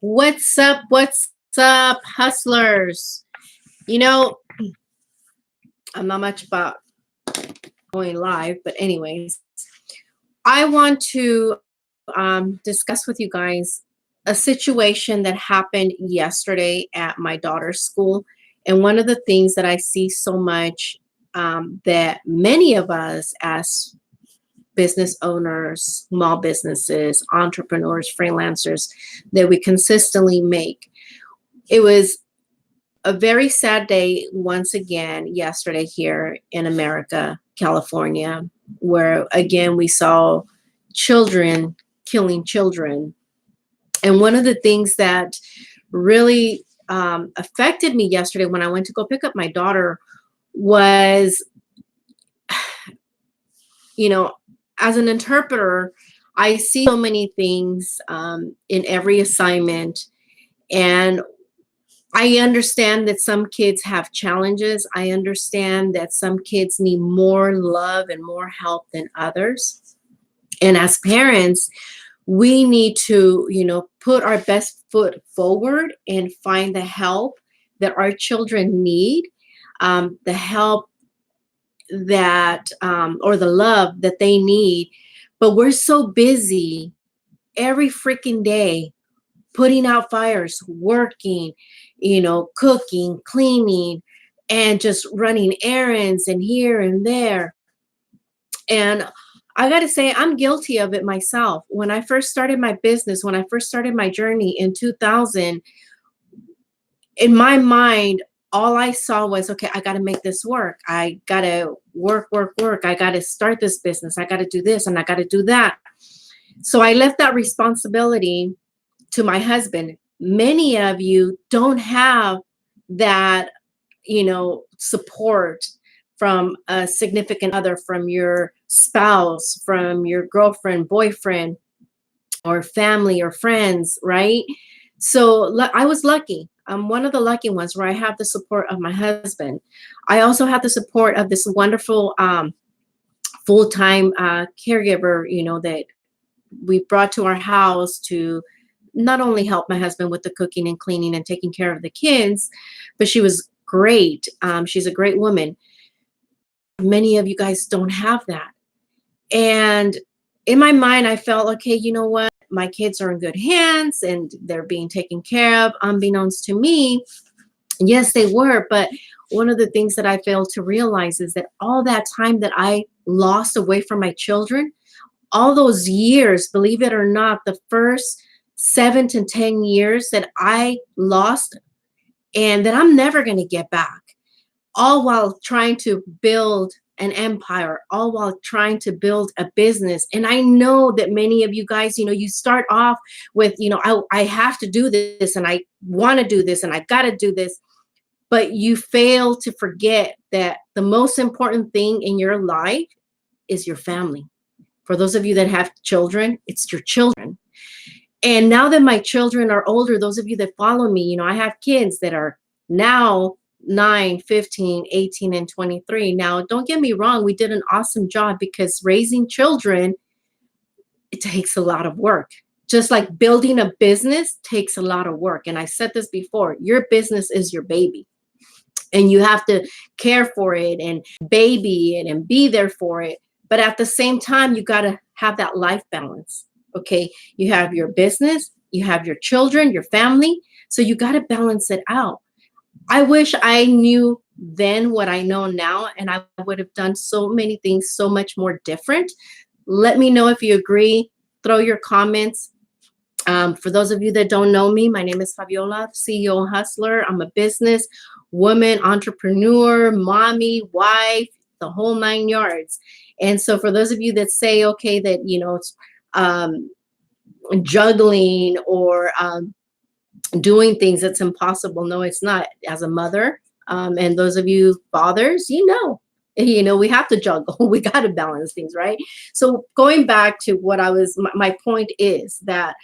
What's up? What's up, hustlers? You know, I'm not much about going live, but anyways, I want to discuss with you guys a situation that happened yesterday at my daughter's school. And one of the things that I see so much that many of us as business owners, small businesses, entrepreneurs, freelancers, that we consistently make. It was a very sad day once again yesterday here in America, California, where again we saw children killing children. And one of the things that really affected me yesterday when I went to go pick up my daughter was, you know, as an interpreter, I see so many things in every assignment. And I understand that some kids have challenges. I understand that some kids need more love and more help than others. And as parents, we need to, put our best foot forward and find the help that our children need, the help or the love that they need. But we're so busy every freaking day putting out fires, working, cooking, cleaning, and just running errands and here and there. And I got to say, I'm guilty of it myself. When I first started my business, when I first started my journey in 2000, in my mind, all I saw was, okay, I got to make this work. I got to work, work, work. I got to start this business. I got to do this and I got to do that. So I left that responsibility to my husband. Many of you don't have that, support from a significant other, from your spouse, from your girlfriend, boyfriend, or family or friends, right? So I was lucky. I'm one of the lucky ones where I have the support of my husband. I also have the support of this wonderful full-time caregiver, that we brought to our house to not only help my husband with the cooking and cleaning and taking care of the kids, but she was great. She's a great woman. Many of you guys don't have that. And in my mind, I felt, okay, you know what? My kids are in good hands and they're being taken care of, unbeknownst to me. Yes, they were. But one of the things that I failed to realize is that all that time that I lost away from my children, all those years, believe it or not, the first 7 to 10 years that I lost and that I'm never going to get back, all while trying to build an empire, all while trying to build a business. And I know that many of you guys, you start off with, I have to do this and I want to do this and I got to do this. But you fail to forget that the most important thing in your life is your family. For those of you that have children, it's your children. And now that my children are older, those of you that follow me, I have kids that are now 9, 15, 18, and 23. Now, don't get me wrong, we did an awesome job because raising children, it takes a lot of work. Just like building a business takes a lot of work. And I said this before, your business is your baby. And you have to care for it and baby it and be there for it. But at the same time, you got to have that life balance. Okay. You have your business, you have your children, your family. So you got to balance it out. I wish I knew then what I know now, and I would have done so many things so much more different. Let me know if you agree. Throw your comments. For those of you that don't know me, my name is Faviola, CEO Hustler. I'm a business woman, entrepreneur, mommy, wife, the whole 9 yards. And so for those of you that say, okay, that, it's juggling or doing things that's impossible. No, it's not. As a mother, and those of you fathers, we have to juggle. We got to balance things, right? So going back to what my point is that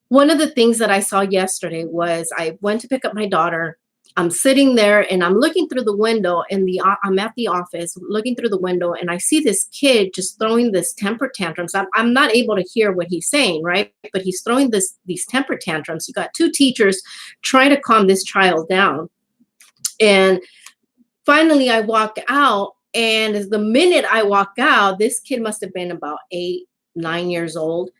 one of the things that I saw yesterday was I went to pick up my daughter I'm sitting there and I'm looking through the window I'm at the office looking through the window, and I see this kid just throwing this temper tantrums. I'm not able to hear what he's saying, right? But he's throwing these temper tantrums. You got two teachers trying to calm this child down. And finally I walk out, and the minute I walk out, this kid must have been about 8, 9 years old.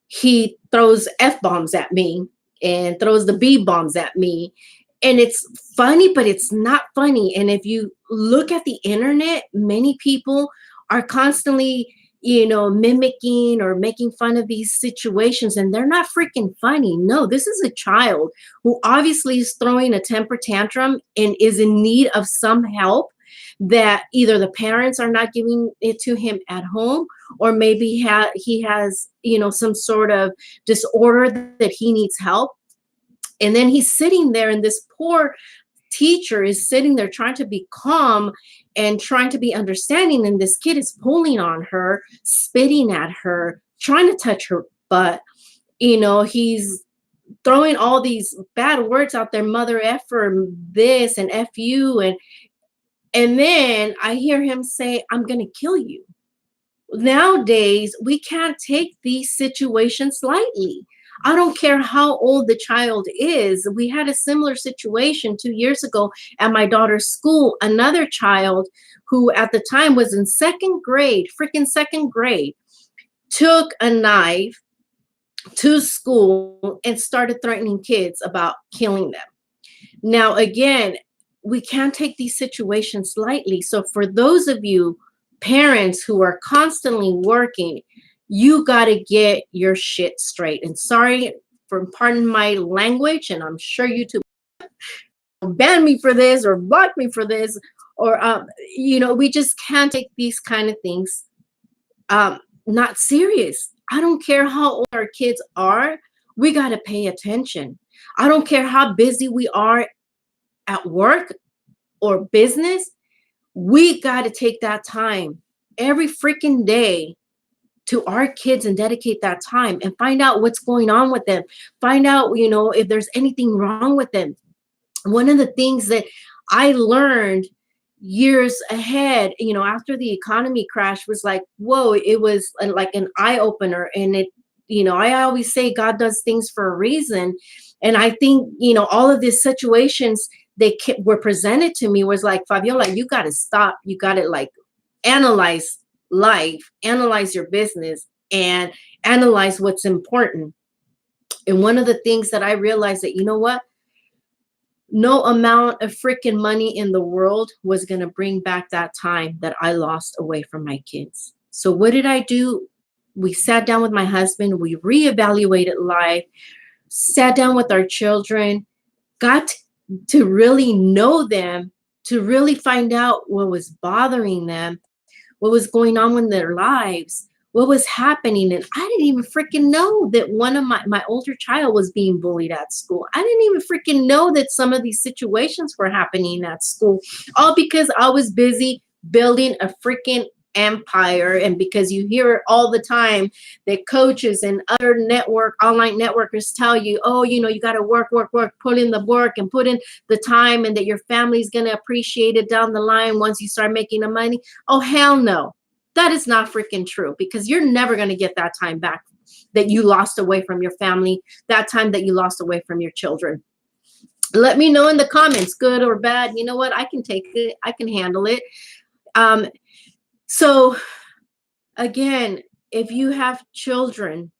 He throws F bombs at me and throws the B bombs at me. And it's funny, but it's not funny. And if you look at the internet, many people are constantly, mimicking or making fun of these situations, and they're not freaking funny. No, this is a child who obviously is throwing a temper tantrum and is in need of some help that either the parents are not giving it to him at home, or maybe he has, some sort of disorder that he needs help. And then he's sitting there, and this poor teacher is sitting there trying to be calm and trying to be understanding. And this kid is pulling on her, spitting at her, trying to touch her butt. He's throwing all these bad words out there, mother effer this and F you. And then I hear him say, I'm going to kill you. Nowadays, we can't take these situations lightly. I don't care how old the child is. We had a similar situation 2 years ago at my daughter's school. Another child who at the time was in second grade, took a knife to school and started threatening kids about killing them. Now, again, we can't take these situations lightly. So for those of you parents who are constantly working, you got to get your shit straight. And sorry for pardon my language, and I'm sure YouTube will ban me for this or block me for this, or we just can't take these kind of things not serious. I don't care how old our kids are, we got to pay attention. I don't care how busy we are at work or business, we got to take that time every freaking day to our kids and dedicate that time and find out what's going on with them. Find out, if there's anything wrong with them. One of the things that I learned years ahead, after the economy crash, was like, whoa, it was like an eye opener. And I always say God does things for a reason. And I think, all of these situations were presented to me was like, Faviola, you got to stop. You got to analyze life, analyze your business, and analyze what's important. And one of the things that I realized that, no amount of freaking money in the world was going to bring back that time that I lost away from my kids. So what did I do? We sat down with my husband, we reevaluated life, sat down with our children, got to really know them, to really find out what was bothering them, what was going on in their lives, what was happening. And I didn't even freaking know that one of my older child was being bullied at school. I didn't even freaking know that some of these situations were happening at school, all because I was busy building a freaking empire. And because you hear it all the time that coaches and other online networkers tell you, oh, you got to work, put in the work and put in the time, and that your family's going to appreciate it down the line once you start making the money. Oh, hell no. That is not freaking true, because you're never going to get that time back that you lost away from your family, that time that you lost away from your children. Let me know in the comments, good or bad. You know what? I can take it. I can handle it. So again, if you have children,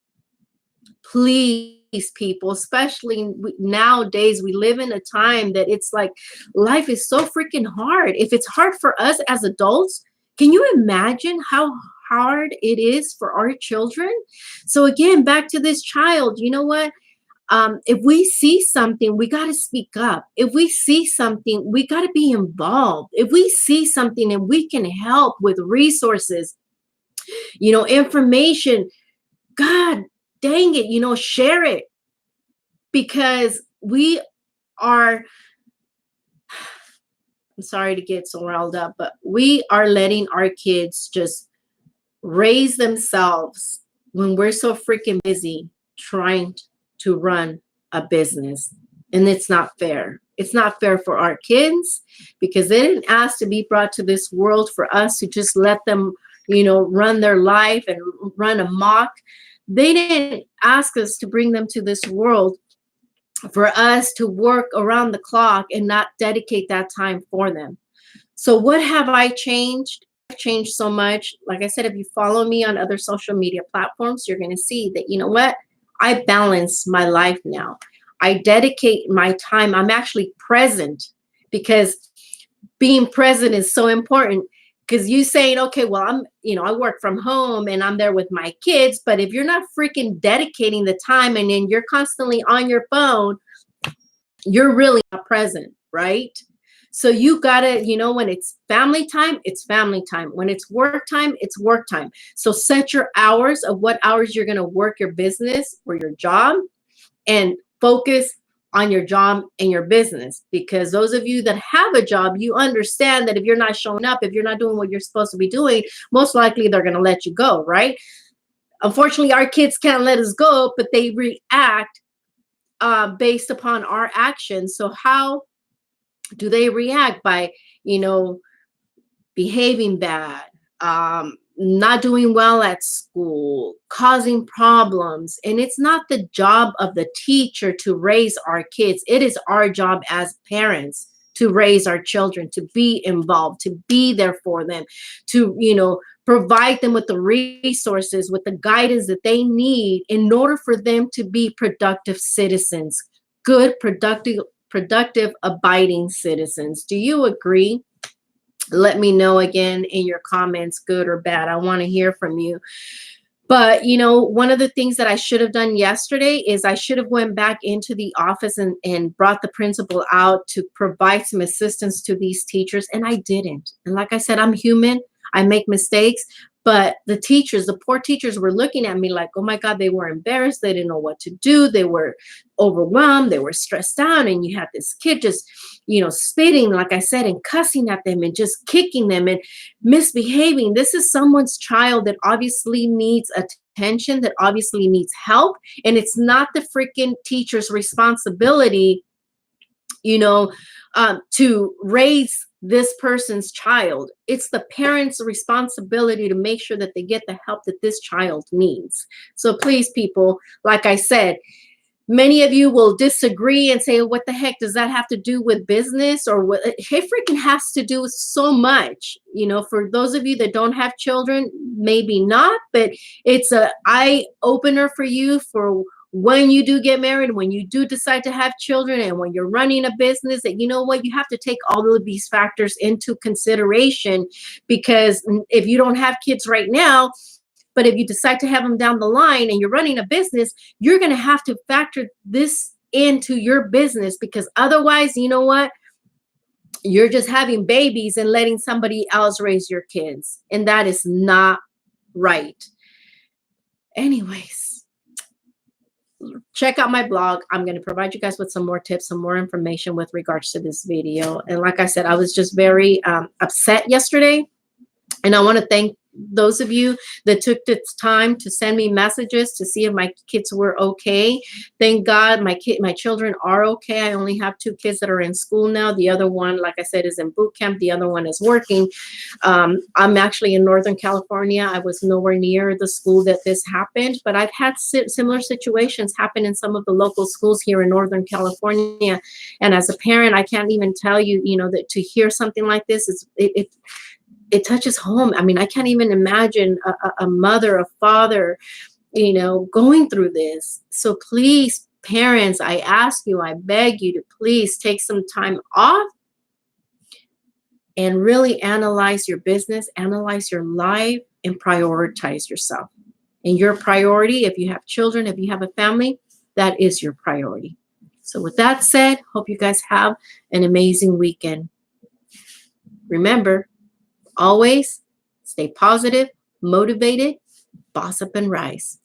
please, people, especially nowadays, we live in a time that it's like life is so freaking hard. If it's hard for us as adults, can you imagine how hard it is for our children? So again, back to this child, you know what? If we see something, we got to speak up. If we see something, we got to be involved. If we see something and we can help with resources, information, God dang it, share it. Because we are, I'm sorry to get so riled up, but we are letting our kids just raise themselves when we're so freaking busy trying to run a business. And it's not fair. It's not fair for our kids because they didn't ask to be brought to this world for us to just let them, run their life and run amok. They didn't ask us to bring them to this world for us to work around the clock and not dedicate that time for them. So what have I changed? I've changed so much. Like I said, if you follow me on other social media platforms, you're going to see that, you know what? I balance my life now. I dedicate my time. I'm actually present because being present is so important. Because you saying, okay, well, I work from home and I'm there with my kids. But if you're not freaking dedicating the time and then you're constantly on your phone, you're really not present, right? So you gotta, when it's family time, it's family time. When it's work time, it's work time. So set your hours of what hours you're gonna work your business or your job, and focus on your job and your business. Because those of you that have a job, you understand that if you're not showing up, if you're not doing what you're supposed to be doing, most likely they're gonna let you go, right? Unfortunately, our kids can't let us go, but they react based upon our actions. So how do they react? By, behaving bad, not doing well at school, causing problems. And it's not the job of the teacher to raise our kids. It is our job as parents to raise our children, to be involved, to be there for them, to, provide them with the resources, with the guidance that they need in order for them to be productive citizens, good, productive, abiding citizens. Do you agree? Let me know again in your comments, good or bad. I want to hear from you. But, one of the things that I should have done yesterday is I should have went back into the office and brought the principal out to provide some assistance to these teachers. And I didn't. And like I said, I'm human. I make mistakes. But the teachers, the poor teachers, were looking at me like, oh my God, they were embarrassed. They didn't know what to do. They were overwhelmed. They were stressed out. And you had this kid just, spitting, like I said, and cussing at them and just kicking them and misbehaving. This is someone's child that obviously needs attention, that obviously needs help. And it's not the freaking teacher's responsibility, to raise this person's child. It's the parents' responsibility to make sure that they get the help that this child needs. So please, people, like I said, many of you will disagree and say, what the heck does that have to do with business? Or what? It freaking has to do with so much. For those of you that don't have children, maybe not, but it's an eye opener for you for when you do get married, when you do decide to have children, and when you're running a business, that you have to take all of these factors into consideration. Because if you don't have kids right now, but if you decide to have them down the line and you're running a business, you're going to have to factor this into your business, because otherwise, you know what? You're just having babies and letting somebody else raise your kids. And that is not right. Anyways, check out my blog. I'm going to provide you guys with some more tips, some more information with regards to this video. And like I said, I was just very upset yesterday. And I want to thank those of you that took the time to send me messages to see if my kids were okay. Thank God my children are okay. I only have 2 kids that are in school now. The other one, like I said, is in boot camp. The other one is working. I'm actually in Northern California. I was nowhere near the school that this happened, but I've had similar situations happen in some of the local schools here in Northern California. And as a parent, I can't even tell you, that to hear something like this, it touches home. I mean, I can't even imagine a mother, a father, going through this. So please, parents, I ask you, I beg you to please take some time off and really analyze your business, analyze your life, and prioritize yourself. And your priority, if you have children, if you have a family, that is your priority. So with that said, hope you guys have an amazing weekend. Remember, always stay positive, motivated, boss up and rise.